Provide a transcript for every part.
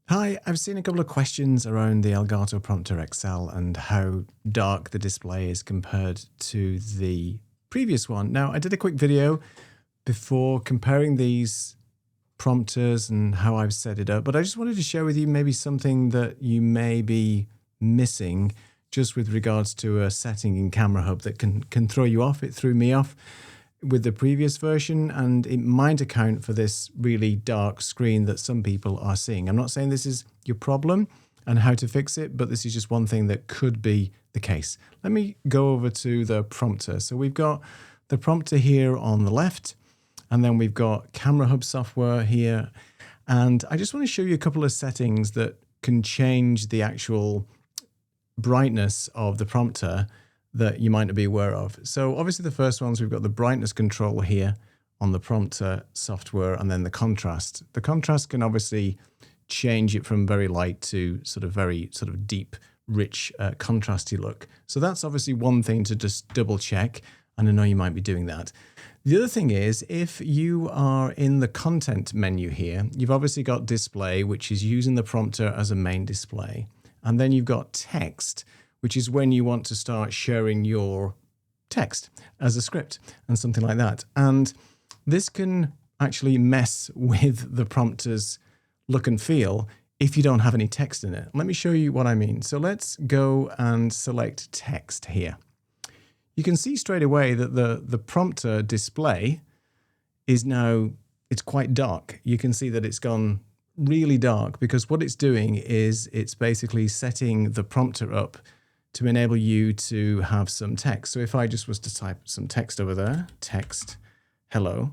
Hi, I've seen a couple of questions around the Elgato Prompter XL and how dark the display is compared to the previous one. Now, I did a quick video before comparing these prompters and how I've set it up, but I just wanted to share with you maybe something that you may be missing just with regards to a setting in Camera Hub that can throw you off. It threw me off with the previous version, and it might account for this really dark screen that some people are seeing. I'm not saying this is your problem and how to fix it, but this is just one thing that could be the case. Let me go over to the prompter. So we've got the prompter here on the left, and then we've got Camera Hub software here. And I just want to show you a couple of settings that can change the actual brightness of the prompter that you might not be aware of. So obviously the first ones, we've got the brightness control here on the prompter software, and then the contrast. The contrast can obviously change it from very light to very deep, rich, contrasty look. So that's obviously one thing to just double check, and I know you might be doing that. The other thing is, if you are in the content menu here, you've obviously got display, which is using the prompter as a main display. And then you've got text, which is when you want to start sharing your text as a script and something like that. And this can actually mess with the prompter's look and feel if you don't have any text in it. Let me show you what I mean. So let's go and select text here. You can see straight away that the prompter display is now, it's quite dark. You can see that it's gone really dark because what it's doing is it's basically setting the prompter up to enable you to have some text. So if I just was to type some text over there, text, hello,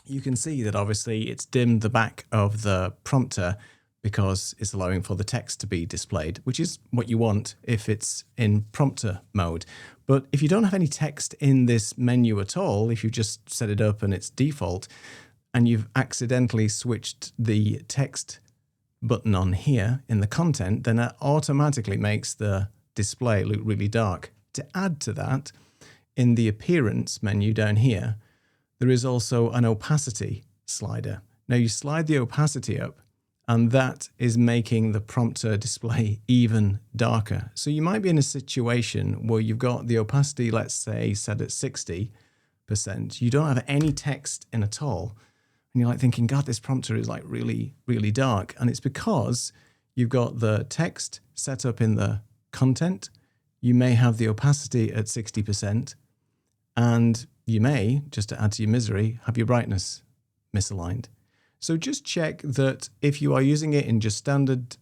you can see that obviously it's dimmed the back of the prompter because it's allowing for the text to be displayed, which is what you want if it's in prompter mode. But if you don't have any text in this menu at all, if you just set it up and it's default, and you've accidentally switched the text button on here in the content, then that automatically makes the display look really dark. To add to that, in the appearance menu down here, there is also an opacity slider. Now you slide the opacity up, and that is making the prompter display even darker. So you might be in a situation where you've got the opacity, let's say, set at 60%. You don't have any text in at all. And you're like thinking, God, this prompter is like really, really dark. And it's because you've got the text set up in the content. You may have the opacity at 60%. And you may, just to add to your misery, have your brightness misaligned. So just check that if you are using it in just standard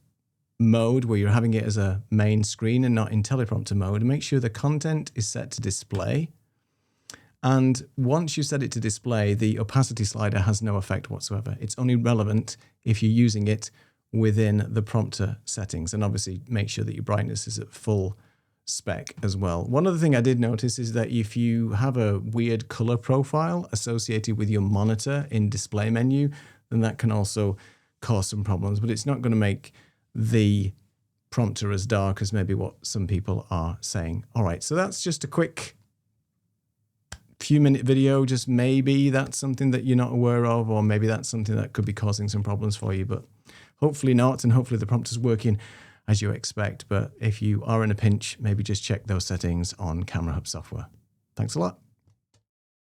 mode, where you're having it as a main screen and not in teleprompter mode, make sure the content is set to display. And once you set it to display, the opacity slider has no effect whatsoever. It's only relevant if you're using it within the prompter settings. And obviously make sure that your brightness is at full spec as well. One other thing I did notice is that if you have a weird color profile associated with your monitor in display menu, then that can also cause some problems. But it's not going to make the prompter as dark as maybe what some people are saying. All right, so that's just a quick few-minute video. Just maybe that's something that you're not aware of, or maybe that's something that could be causing some problems for you, but hopefully not, and hopefully the prompter's working as you expect. But if you are in a pinch, maybe just check those settings on Camera Hub software. Thanks a lot.